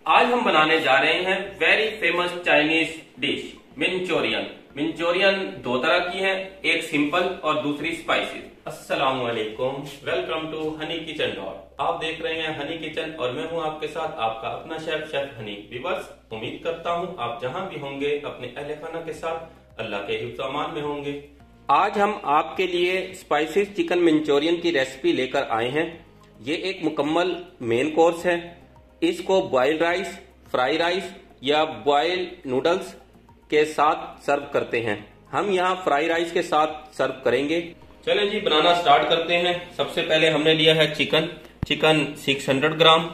आज हम बनाने जा रहे हैं very famous Chinese dish Manchurian. Manchurian दो तरह की है, एक सिंपल और दूसरी स्पाइसी। अस्सलाम वालेकुम, welcome to honey kitchen dot. आप देख रहे हैं हनी किचन और मैं हूं आपके साथ आपका अपना शेफ हनी। व्यूअर्स, उम्मीद करता हूं आप जहां भी होंगे अपने अहले खाना के साथ अल्लाह के हिफ्ज़ अमान में होंगे। आज हम आपके लिए स्पाइसी चिकन मंचूरियन की रेसिपी लेकर आए हैं। ये एक मुकम्मल मेन कोर्स है। इसको बॉइल्ड राइस, फ्राई राइस या बॉइल्ड नूडल्स के साथ सर्व करते हैं। हम यहाँ फ्राई राइस के साथ सर्व करेंगे। चलें जी, बनाना स्टार्ट करते हैं। सबसे पहले हमने लिया है चिकन 600 ग्राम।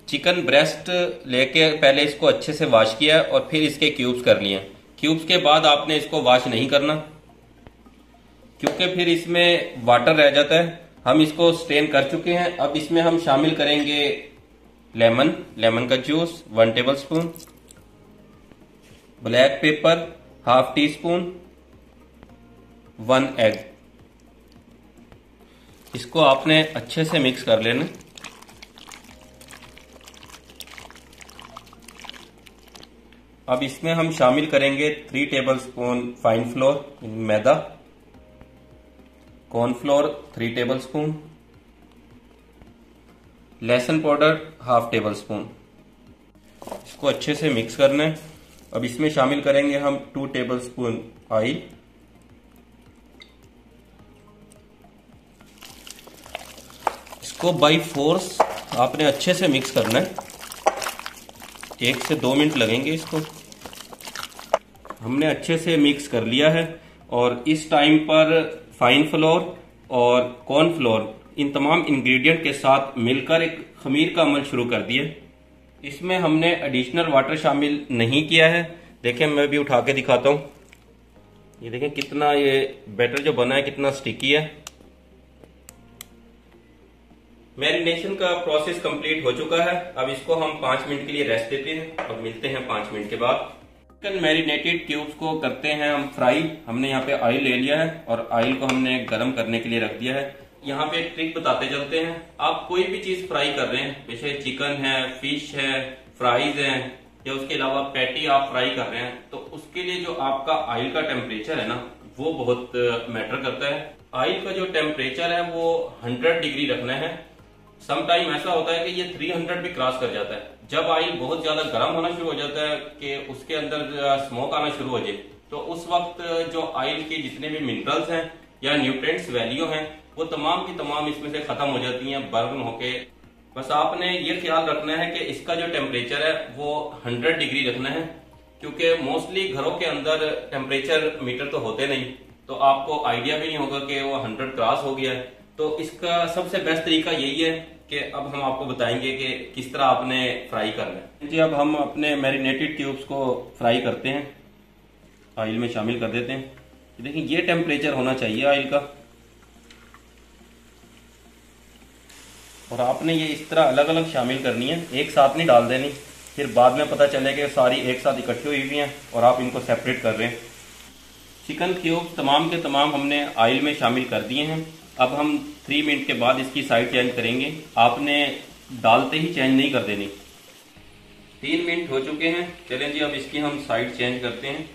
चिकन ब्रेस्ट लेके पहले इसको अच्छे से वॉश किया और फिर इसके क्यूब्स कर लिए। क्यूब्स के बाद आपने इसको वॉश नहीं करना क्योंकि फिर इसमें वाटर रह जाता है। हम इसको स्ट्रेन कर चुके हैं। अब इसमें हम शामिल करेंगे लेमन का juice 1 tablespoon, black pepper ½ teaspoon, 1 egg. इसको आपने अच्छे से मिक्स कर लेना। अब इसमें हम शामिल करेंगे 3 टेबलस्पून फाइन फ्लोर मैदा, कॉर्नफ्लोर 3 टेबलस्पून, लहसुन पाउडर ½ टेबलस्पून। इसको अच्छे से मिक्स करना है। अब इसमें शामिल करेंगे हम 2 टेबलस्पून ऑयल, इसको बाई फोर्स आपने अच्छे से मिक्स करना है। 1 से 2 मिनट लगेंगे इसको। हमने अच्छे से मिक्स कर लिया है और इस टाइम पर फाइन फ्लोर और कॉर्नफ्लोर इन तमाम इंग्रेडिएंट के साथ मिलकर एक खमीर का अमल शुरू कर दिया। इसमें हमने एडिशनल वाटर शामिल नहीं किया है। देखें, मैं भी उठा के दिखाता हूँ। ये देखें कितना ये बैटर जो बना है कितना स्टिकी है। मैरिनेशन का प्रोसेस कंप्लीट हो चुका है। अब इसको हम 5 मिनट के लिए रेस्ट देते हैं और मिलते हैं 5 मिनट के बाद। चिकन मैरिनेटेड क्यूब्स को करते हैं हम फ्राई। हमने यहाँ पे ऑयल ले लिया है और ऑयल को हमने गर्म करने के लिए रख दिया है। यहाँ पे एक ट्रिक बताते चलते हैं। आप कोई भी चीज फ्राई कर रहे हैं, जैसे चिकन है, फिश है, फ्राइज है या उसके अलावा पैटी आप फ्राई कर रहे हैं, तो उसके लिए जो आपका ऑयल का टेम्परेचर है ना, वो बहुत मैटर करता है। ऑयल का जो टेम्परेचर है वो 100 डिग्री रखना है। सम टाइम ऐसा होता है कि ये 300 भी क्रॉस कर जाता है। जब ऑयल बहुत ज्यादा गर्म होना शुरू हो जाता है कि उसके अंदर स्मोक आना शुरू हो जाए, तो उस वक्त जो ऑयल के जितने भी मिनरल्स हैं या न्यूट्रिएंट्स वैल्यू हैं वो तमाम की तमाम इसमें से खत्म हो जाती हैं, बर्न होके। बस आपने ये ख्याल रखना है कि इसका जो टेम्परेचर है वो 100 डिग्री रखना है, क्योंकि मोस्टली घरों के अंदर टेम्परेचर मीटर तो होते नहीं, तो आपको आइडिया भी नहीं होगा कि वो 100 क्रॉस हो गया है। तो इसका सबसे बेस्ट तरीका यही है कि अब हम आपको बताएंगे कि किस तरह आपने फ्राई करना है। जी, अब हम अपने मैरिनेटेड क्यूब्स को फ्राई करते हैं, ऑयल में शामिल कर देते हैं। देखिए ये टेम्परेचर होना चाहिए ऑयल का। और आपने ये इस तरह अलग अलग शामिल करनी है, एक साथ नहीं डाल देनी, फिर बाद में पता चले कि सारी एक साथ इकट्ठी हुई हुई हैं और आप इनको सेपरेट कर रहे हैं। चिकन क्यूब तमाम के तमाम हमने ऑयल में शामिल कर दिए हैं। अब हम 3 मिनट के बाद इसकी साइड चेंज करेंगे। आपने डालते ही चेंज नहीं कर देनी। 3 मिनट हो चुके हैं। चलें जी, अब इसकी हम साइड चेंज करते हैं।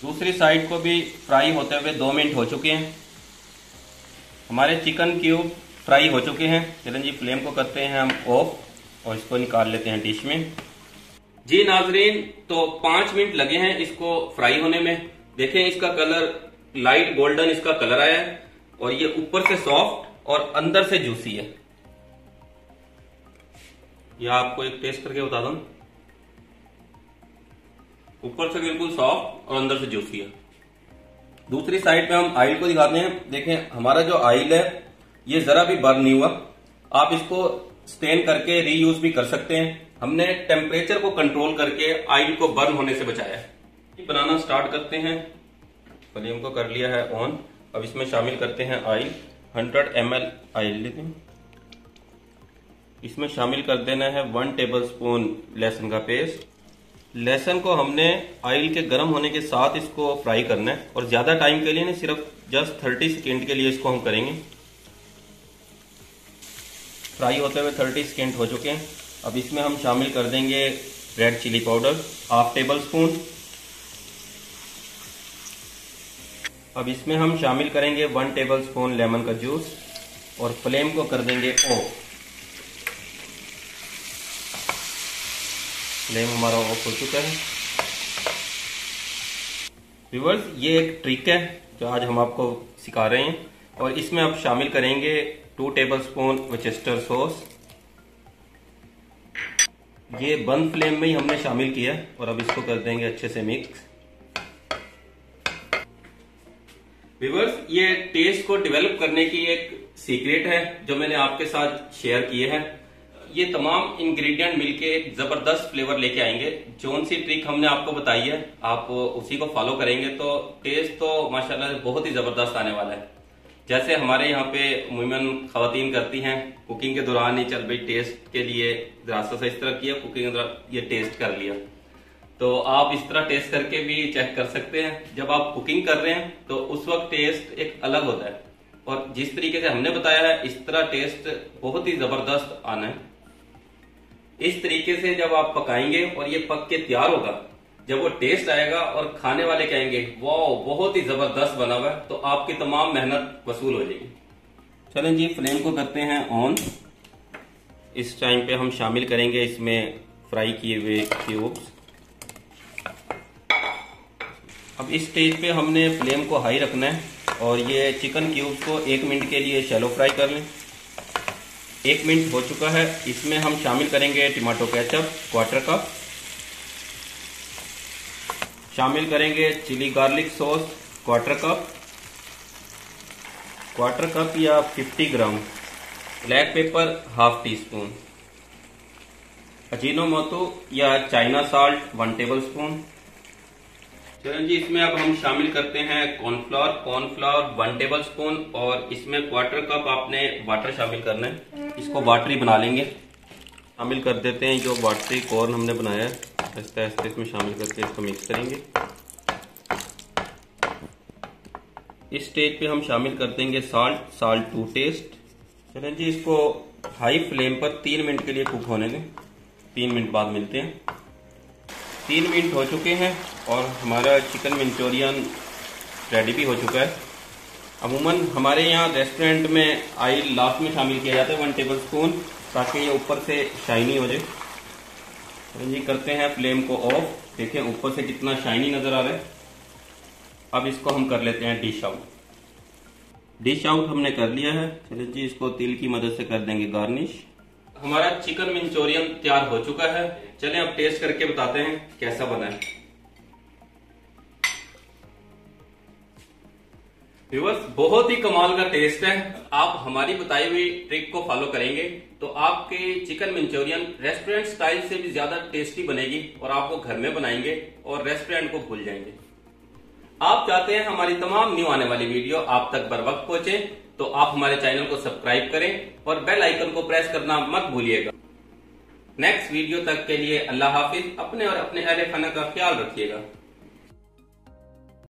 दूसरी साइड को भी फ्राई होते हुए 2 मिनट हो चुके हैं। हमारे चिकन क्यूब फ्राई हो चुके हैं। चलें जी, फ्लेम को करते हैं हम ऑफ और इसको निकाल लेते हैं डिश में। जी नाजरीन, तो 5 मिनट लगे हैं इसको फ्राई होने में। देखें इसका कलर लाइट गोल्डन इसका कलर आया है और ये ऊपर से सॉफ्ट और अंदर से जूसी है। यह आपको एक टेस्ट करके बता दूं, ऊपर से बिल्कुल सॉफ्ट और अंदर से जूसी है। दूसरी साइड पे हम ऑयल को दिखाते हैं। देखें हमारा जो ऑयल है ये जरा भी बर्न नहीं हुआ। आप इसको स्टेन करके रीयूज भी कर सकते हैं। हमने टेम्परेचर को कंट्रोल करके ऑयल को बर्न होने से बचाया है। बनाना स्टार्ट करते हैं। फ्लेम को कर लिया है ऑन। अब इसमें शामिल करते हैं ऑयल। 100 ml ऑयल लेते हैं। इसमें शामिल कर देना है 1 टेबलस्पून लहसुन का पेस्ट। लहसुन को हमने ऑयल के गर्म होने के साथ इसको फ्राई करना है और ज्यादा टाइम के लिए नहीं, सिर्फ जस्ट 30 सेकेंड के लिए इसको हम करेंगे। फ्राई होते हुए 30 सेकेंड हो चुके हैं। अब इसमें हम शामिल कर देंगे red chilli powder half tablespoon. अब इसमें हम शामिल करेंगे 1 टेबल स्पून लेमन का जूस और फ्लेम को कर देंगे ऑफ। फ्लेम हमारा ऑफ हो चुका है। व्यूअर्स, ये एक ट्रिक है जो आज हम आपको सिखा रहे हैं और इसमें आप शामिल करेंगे 2 टेबल स्पून विचेस्टर सॉस। ये बंद फ्लेम में ही हमने शामिल किया और अब इसको कर देंगे अच्छे से मिक्स। व्यूअर्स, ये टेस्ट को डेवलप करने की एक सीक्रेट है जो मैंने आपके साथ शेयर किए हैं। ये तमाम इंग्रेडिएंट मिलके एक जबरदस्त फ्लेवर लेके आएंगे। जोन सी ट्रिक हमने आपको बताई है, आप उसी को फॉलो करेंगे तो टेस्ट तो माशाल्लाह बहुत ही जबरदस्त आने वाला है। जैसे हमारे यहाँ पे वुमेन खवातीन करती हैं कुकिंग के दौरान ही, चल भाई टेस्ट के लिए रास्ता से इस तरह किया, कुकिंग के दौरान ये टेस्ट कर लिया, तो आप इस तरह टेस्ट करके भी चेक कर सकते हैं। जब आप कुकिंग कर रहे हैं तो उस वक्त टेस्ट एक अलग होता है और जिस तरीके से हमने बताया है इस तरह टेस्ट बहुत ही जबरदस्त आना है। इस तरीके से जब आप पकाएंगे और ये पक के तैयार होगा, जब वो टेस्ट आएगा और खाने वाले कहेंगे वाह बहुत ही जबरदस्त बना हुआ है, तो आपकी तमाम मेहनत वसूल हो जाएगी। चलें जी, फ्लेम को करते हैं ऑन। इस टाइम पे हम शामिल करेंगे इसमें फ्राई किए हुए क्यूब्स। अब इस स्टेज पे हमने फ्लेम को हाई रखना है और ये चिकन क्यूब्स को 1 मिनट के लिए शैलो फ्राई कर लें। 1 मिनट हो चुका है। इसमें हम शामिल करेंगे टमाटो केचप 1/4 कप, शामिल करेंगे chilli garlic sauce 1/4 cup, 1/4 cup या 50 gram, black pepper half teaspoon, Ajinomoto या चाइना साल्ट 1 टेबल स्पून। चलिए जी, इसमें अब हम शामिल करते हैं कॉर्नफ्लावर 1 टेबल स्पून और इसमें 1/4 कप आपने वाटर शामिल करना है। इसको वाटरी बना लेंगे। शामिल कर देते हैं जो वाटरी कॉर्न हमने बनाया है, आहिस्ते आहिस्ते इसमें शामिल करके इसको मिक्स करेंगे। इस स्टेज पे हम शामिल कर देंगे साल्ट टू टेस्ट। चलिए जी, इसको हाई फ्लेम पर 3 मिनट के लिए कुक होने दें। 3 मिनट बाद मिलते हैं। 3 मिनट हो चुके हैं और हमारा चिकन मंचूरियन रेडी भी हो चुका है। अमूमन हमारे यहाँ रेस्टोरेंट में ऑयल लास्ट में शामिल किया जाता है 1 टेबल स्पून, ताकि ये ऊपर से शाइनी हो जाए। तो ये करते हैं फ्लेम को ऑफ। देखिए ऊपर से कितना शाइनी नजर आ रहा है। अब इसको हम कर लेते हैं डिश आउट। डिश आउट हमने कर लिया है। चलिए जी, इसको तिल की मदद से कर देंगे गार्निश। हमारा चिकन मंचूरियन तैयार हो चुका है। चलें अब टेस्ट करके बताते हैं कैसा बना है। व्यूअर्स, बहुत ही कमाल का टेस्ट है। आप हमारी बताई हुई ट्रिक को फॉलो करेंगे तो आपके चिकन मंचूरियन रेस्टोरेंट स्टाइल से भी ज्यादा टेस्टी बनेगी और आप वो घर में बनाएंगे और रेस्टोरेंट को भूल जाएंगे। आप चाहते हैं हमारी तमाम न्यू आने वाली वीडियो आप तक बर वक्त पहुंचे, तो आप हमारे चैनल को सब्सक्राइब करें और बेल आइकन को प्रेस करना मत भूलिएगा। नेक्स्ट वीडियो तक के लिए अल्लाह हाफिज। अपने और अपने अहले खाना का ख्याल रखिएगा।